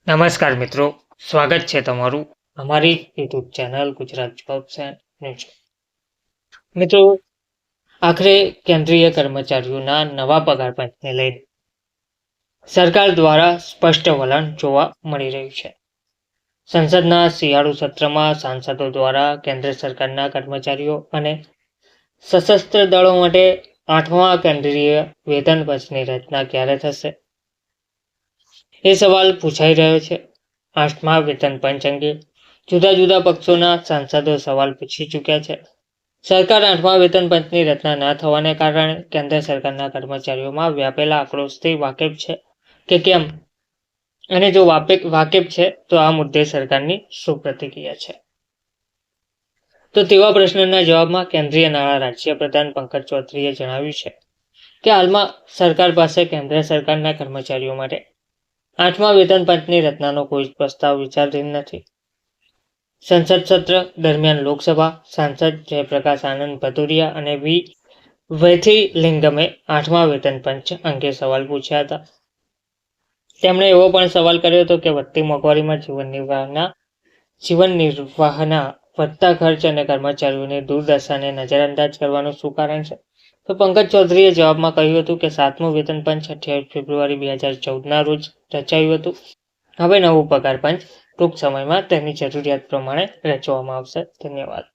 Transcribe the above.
નમસ્કાર મિત્રો, સ્વાગત છે તમારું અમારી YouTube channel Gujarat jobs and news. મિત્રો, આખરે કેન્દ્રીય કર્મચારીઓના નવા પગાર પંચને લઈને સરકાર દ્વારા સ્પષ્ટ વલણ જોવા મળી રહ્યું છે. સંસદના શિયાળુ સત્રમાં સાંસદો દ્વારા કેન્દ્ર સરકારના કર્મચારીઓ અને સશસ્ત્ર દળો માટે 8મા કેન્દ્રીય વેતન પંચની રચના ક્યારે થશે એ સવાલ પૂછાઈ રહ્યો છે. 8મા વેતન પંચ અંગે જુદા જુદા પક્ષોના સાંસદો સવાલ પૂછી ચૂક્યા છે. સરકાર 8મા વેતન પંચની રચના ન થવાને કારણે કેન્દ્ર સરકારના કર્મચારીઓમાં વ્યાપેલા આક્રોશથી વાકેફ છે કે કેમ, અને જો વાકેફ છે તો આ મુદ્દે સરકારની શું પ્રતિક્રિયા છે? તો તેવા પ્રશ્નના જવાબમાં કેન્દ્રીય નાણાં રાજ્ય પ્રધાન પંકજ ચૌધરીએ જણાવ્યું છે કે હાલમાં સરકાર પાસે કેન્દ્ર સરકારના કર્મચારીઓ માટે 8મા વેતન પંચની રચનાનો કોઈ પ્રસ્તાવ વિચારાધીન નથી. સંસદ સત્ર દરમિયાન લોકસભા સાંસદ જયપ્રકાશ આનંદ ભદૌરિયા અને વૈથિલિંગમે 8મા વેતન પંચ અંગે સવાલ પૂછ્યા હતા. તેમણે એવો પણ સવાલ કર્યો હતો કે વધતી મોંઘવારીમાં જીવન નિર્વાહના વધતા ખર્ચ અને કર્મચારીઓની દુર્દશાને નજરઅંદાજ કરવાનું શું કારણ છે? તો પંકજ ચૌધરીએ જવાબમાં કહ્યું હતું કે 7મું વેતન પંચ 28 ફેબ્રુઆરી 2014ના રોજ રચાયું હતું. હવે નવું પગાર પંચ ટૂંક સમયમાં તેની જરૂરિયાત પ્રમાણે રચવામાં આવશે. ધન્યવાદ.